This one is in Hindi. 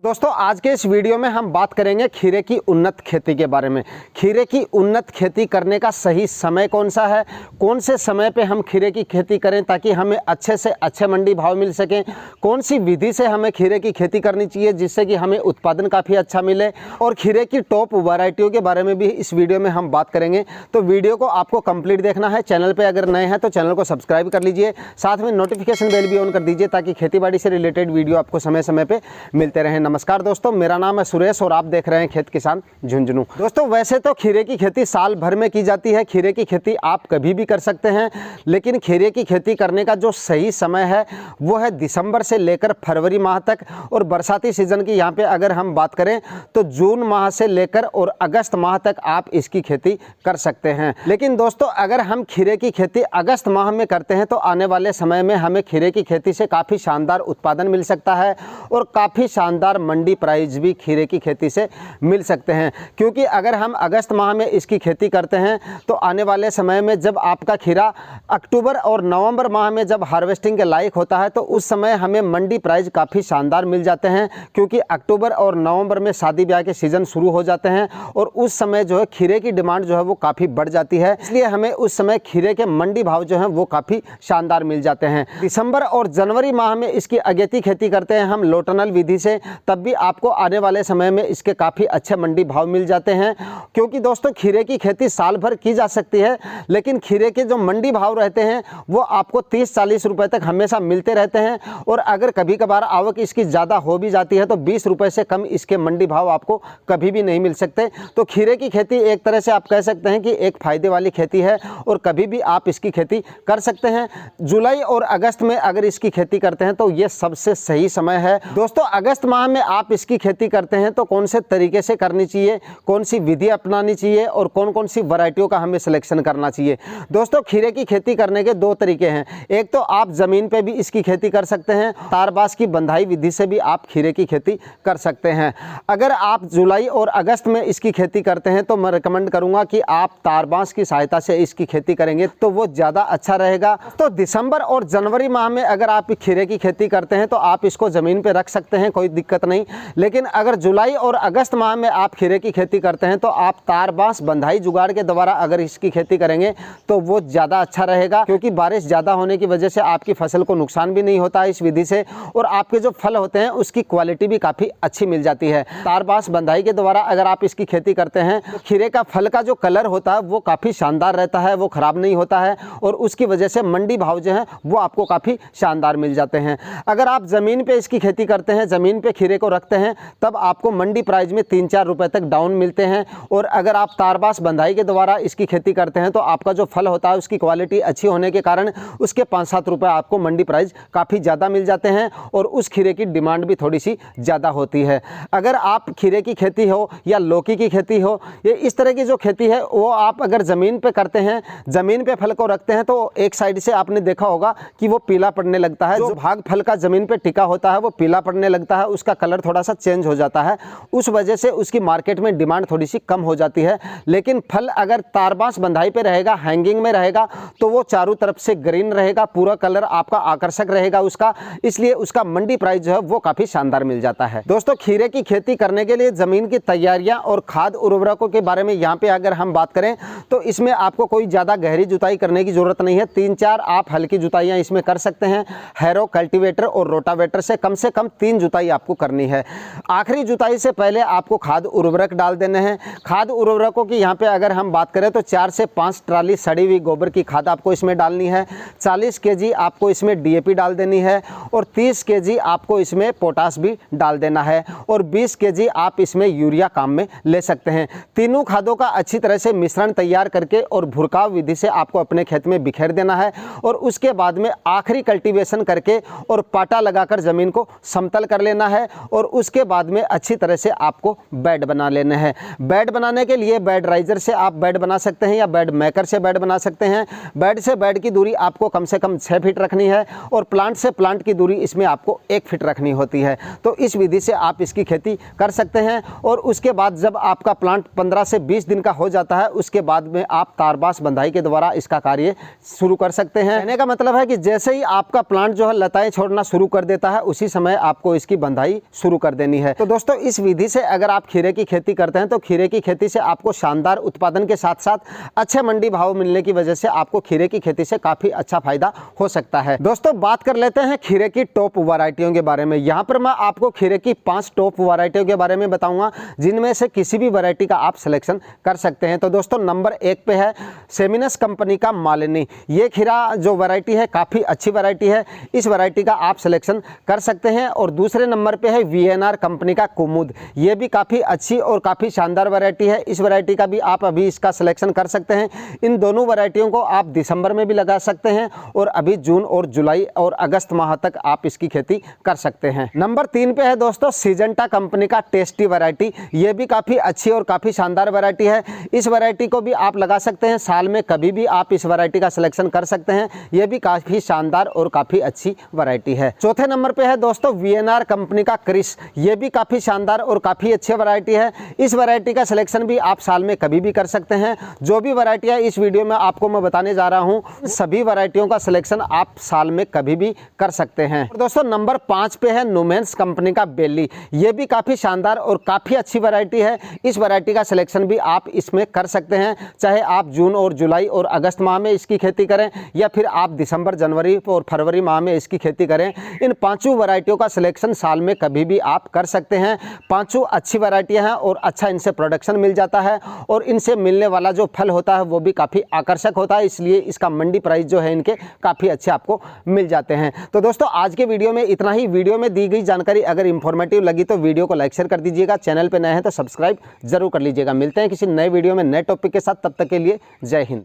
दोस्तों आज के इस वीडियो में हम बात करेंगे खीरे की उन्नत खेती के बारे में। खीरे की उन्नत खेती करने का सही समय कौन सा है, कौन से समय पे हम खीरे की खेती करें ताकि हमें अच्छे से अच्छे मंडी भाव मिल सकें, कौन सी विधि से हमें खीरे की खेती करनी चाहिए जिससे कि हमें उत्पादन काफ़ी अच्छा मिले, और खीरे की टॉप वैरायटियों के बारे में भी इस वीडियो में हम बात करेंगे। तो वीडियो को आपको कंप्लीट देखना है। चैनल पर अगर नए हैं तो चैनल को सब्सक्राइब कर लीजिए, साथ में नोटिफिकेशन बेल भी ऑन कर दीजिए ताकि खेती बाड़ी से रिलेटेड वीडियो आपको समय समय पर मिलते रहें। नमस्कार दोस्तों, मेरा नाम है सुरेश और आप देख रहे हैं खेत किसान झुंझुनू। दोस्तों वैसे तो खीरे की खेती साल भर में की जाती है। खीरे की खेती आप कभी भी कर सकते हैं, लेकिन खीरे की खेती करने का जो सही समय है वो है दिसंबर से लेकर फरवरी माह तक, और बरसाती सीजन की यहाँ पे अगर हम बात करें तो जून माह से लेकर और अगस्त माह तक आप इसकी खेती कर सकते हैं। लेकिन दोस्तों अगर हम खीरे की खेती अगस्त माह में करते हैं तो आने वाले समय में हमें खीरे की खेती से काफ़ी शानदार उत्पादन मिल सकता है और काफ़ी शानदार मंडी प्राइस भी खीरे की खेती से मिल सकते हैं। क्योंकि अगर हम अगस्त माह में इसकी खेती करते हैं तो आने वाले समय में जब आपका खीरा अक्टूबर और नवंबर माह में जब हार्वेस्टिंग के लायक होता है तो उस समय हमें मंडी प्राइस काफ़ी शानदार मिल जाते हैं, क्योंकि अक्टूबर और नवंबर में शादी ब्याह के सीज़न शुरू हो जाते हैं और उस समय जो है खीरे की डिमांड जो है वो काफ़ी बढ़ जाती है। इसलिए हमें उस समय खीरे के मंडी भाव जो हैं वो काफ़ी शानदार मिल जाते हैं। दिसंबर और जनवरी माह में इसकी अगेती खेती करते हैं हम लोटनल विधि से, तब भी आपको आने वाले समय में इसके काफ़ी अच्छे मंडी भाव मिल जाते हैं। क्योंकि दोस्तों खीरे की खेती साल भर की जा सकती है, लेकिन खीरे के जो मंडी भाव रहते हैं वो आपको 30-40 रुपए तक हमेशा मिलते रहते हैं, और अगर कभी कभार आवक इसकी ज़्यादा हो भी जाती है तो 20 रुपए से कम इसके मंडी भाव आपको कभी भी नहीं मिल सकते। तो खीरे की खेती एक तरह से आप कह सकते हैं कि एक फ़ायदे वाली खेती है और कभी भी आप इसकी खेती कर सकते हैं। जुलाई और अगस्त में अगर इसकी खेती करते हैं तो ये सबसे सही समय है। दोस्तों अगस्त माह में आप इसकी खेती करते हैं तो कौन से तरीके से करनी चाहिए, कौन सी विधि अपनानी चाहिए और कौन कौन सी वैरायटियों का हमें सिलेक्शन करना चाहिए। दोस्तों खीरे की खेती करने के दो तरीके हैं। एक तो आप ज़मीन पे भी इसकी खेती कर सकते हैं, तारबास की बंधाई विधि से भी आप खीरे की खेती कर सकते हैं। अगर आप जुलाई और अगस्त में इसकी खेती करते हैं तो मैं रिकमेंड करूँगा कि आप तारबास की सहायता से इसकी खेती करेंगे तो वो ज़्यादा अच्छा रहेगा। तो दिसंबर और जनवरी माह में अगर आप खीरे की खेती करते हैं तो आप इसको ज़मीन पर रख सकते हैं, कोई दिक्कत नहीं। लेकिन अगर जुलाई और अगस्त माह में आप खीरे की खेती करते हैं तो आप तार बांस बंधाई जुगाड़ के द्वारा अगर इसकी खेती करेंगे तो वो ज़्यादा अच्छा रहेगा, क्योंकि बारिश ज़्यादा होने की वजह से आपकी फसल को नुकसान भी नहीं होता है इस विधि से, और आपके जो फल होते हैं उसकी क्वालिटी भी काफ़ी अच्छी मिल जाती है। तार बांस बंधाई के द्वारा अगर आप इसकी खेती करते हैं तो खीरे का फल का जो कलर होता है वो काफ़ी शानदार रहता है, वो ख़राब नहीं होता है, और उसकी वजह से मंडी भाव जो है वो आपको काफ़ी शानदार मिल जाते हैं। अगर आप ज़मीन पर इसकी खेती करते हैं, ज़मीन पर खीरे को रखते हैं, तब आपको मंडी प्राइस में 3-4 रुपए तक डाउन मिलते हैं। और अगर आप तारबास बंधाई के द्वारा इसकी खेती करते हैं तो आपका जो फल होता है उसकी क्वालिटी अच्छी होने के कारण उसके 5-7 रुपए आपको मंडी प्राइस काफ़ी ज़्यादा मिल जाते हैं, और उस खीरे की डिमांड भी थोड़ी सी ज़्यादा होती है। अगर आप खीरे की खेती हो या लौकी की खेती हो, ये इस तरह की जो खेती है वो आप अगर ज़मीन पर करते हैं, ज़मीन पर फल को रखते हैं तो एक साइड से आपने देखा होगा कि वो पीला पड़ने लगता है। जो भाग फल का ज़मीन पर टिका होता है वो पीला पड़ने लगता है, उसका कलर थोड़ा सा चेंज हो जाता है, उस वजह से उसकी मार्केट में डिमांड थोड़ी सी कम हो जाती है। लेकिन फल अगर तारबांस बंधाई पे रहेगा, हैंगिंग में रहेगा, तो वो चारों तरफ से ग्रीन रहेगा, पूरा कलर आपका आकर्षक रहेगा उसका, इसलिए उसका मंडी प्राइस जो है वो काफ़ी शानदार मिल जाता है। दोस्तों खीरे की खेती करने के लिए ज़मीन की तैयारियां और खाद उर्वरकों के बारे में यहाँ पे अगर हम बात करें तो इसमें आपको कोई ज़्यादा गहरी जुताई करने की ज़रूरत नहीं है। 3-4 आप हल्की जुताइयाँ इसमें कर सकते हैं। हैरो, कल्टीवेटर और रोटावेटर से कम 3 जुताई आपको करनी है। आखिरी जुताई से पहले आपको खाद उर्वरक डाल देने हैं। खाद उर्वरकों की यहाँ पे अगर हम बात करें तो 4 से 5 ट्राली सड़ी हुई गोबर की खाद आपको इसमें डालनी है। 40 केजी आपको इसमें डीएपी डाल देनी है, और 30 केजी आपको इसमें पोटास भी डाल देना है, और 20 केजी आप इसमें यूरिया काम में ले सकते हैं। तीनों खादों का अच्छी तरह से मिश्रण तैयार करके और भुरकाव विधि से आपको अपने खेत में बिखेर देना है, और उसके बाद में आखिरी कल्टीवेशन करके और पाटा लगाकर ज़मीन को समतल कर लेना है, और उसके बाद में अच्छी तरह से आपको बेड बना लेने हैं। बेड बनाने के लिए बेड राइजर से आप बेड बना सकते हैं या बेड मेकर से बेड बना सकते हैं। बेड से बेड की दूरी आपको कम से कम 6 फीट रखनी है, और प्लांट से प्लांट की दूरी इसमें आपको 1 फीट रखनी होती है। तो इस विधि से आप इसकी खेती कर सकते हैं, और उसके बाद जब आपका प्लांट 15 से 20 दिन का हो जाता है उसके बाद में आप तारबास बंधाई के द्वारा इसका कार्य शुरू कर सकते हैं। कहने का मतलब है कि जैसे ही आपका प्लांट जो है लताएं छोड़ना शुरू कर देता है उसी समय आपको इसकी बंधाई शुरू कर देनी है। तो दोस्तों इस विधि से अगर आप खीरे की खेती करते हैं तो खीरे की खेती से आपको शानदार उत्पादन के साथ साथ अच्छे मंडी भाव मिलने की वजह से आपको खीरे की खेती से काफी अच्छा फायदा हो सकता है। दोस्तों बात कर लेते हैं खीरे की टॉप वैरायटियों के बारे में। यहाँ पर मैं आपको खीरे की 5 टॉप वैरायटियों के बारे में बताऊंगा जिनमें से किसी भी वैरायटी का आप सिलेक्शन कर सकते हैं। तो दोस्तों नंबर 1 पे है सेमिनस कंपनी का मालिनी। ये खीरा जो वैरायटी है काफी अच्छी वैरायटी है, इस वैरायटी का आप सिलेक्शन कर सकते हैं। और दूसरे नंबर पे है वीएनआर कंपनी का कुमुद। ये भी काफी अच्छी और काफी शानदार वैरायटी है, इस वैरायटी का भी आप अभी इसका सिलेक्शन कर सकते हैं। इन दोनों वैरायटियों को आप दिसंबर में भी लगा सकते हैं और अभी जून और जुलाई और अगस्त माह तक आप इसकी खेती कर सकते हैं। नंबर 3 पे है दोस्तों सिजेंटा कंपनी का टेस्टी वैरायटी। ये भी काफी अच्छी और काफी शानदार वैरायटी है, इस वैरायटी को भी आप लगा सकते हैं। साल में कभी भी आप इस वैरायटी का सिलेक्शन कर सकते हैं, यह भी काफी शानदार और काफी अच्छी वैरायटी है। चौथे नंबर पे है दोस्तों वीएनआर कंपनी का क्रिस। ये भी काफी शानदार और काफी अच्छी वैरायटी है, इस वैरायटी का सिलेक्शन भी आप साल में कभी भी कर सकते हैं। जो भी वैरायटियां इस वीडियो में आपको मैं बताने जा रहा हूं सभी वैरायटियों का सिलेक्शन आप साल में कभी भी कर सकते हैं। दोस्तों नंबर 5 पे है नुमेंस कंपनी का बेली। ये भी काफी शानदार और काफी अच्छी वैरायटी है, इस वैरायटी का सिलेक्शन भी आप इसमें कर सकते हैं। चाहे आप जून और जुलाई और अगस्त माह में इसकी खेती करें या फिर आप दिसंबर, जनवरी और फरवरी माह में इसकी खेती करें, इन 5 वैरायटियों का सिलेक्शन साल में कभी भी आप कर सकते हैं। 5 अच्छी वैरायटियां हैं और अच्छा इनसे प्रोडक्शन मिल जाता है और इनसे मिलने वाला जो फल होता है वो भी काफ़ी आकर्षक होता है, इसलिए इसका मंडी प्राइस जो है इनके काफ़ी अच्छे आपको मिल जाते हैं। तो दोस्तों आज के वीडियो में इतना ही। वीडियो में दी गई जानकारी अगर इंफॉर्मेटिव लगी तो वीडियो को लाइक शेयर कर दीजिएगा, चैनल पर नए हैं तो सब्सक्राइब जरूर कर लीजिएगा। मिलते हैं किसी नए वीडियो में नए टॉपिक के साथ, तब तक के लिए जय हिंद।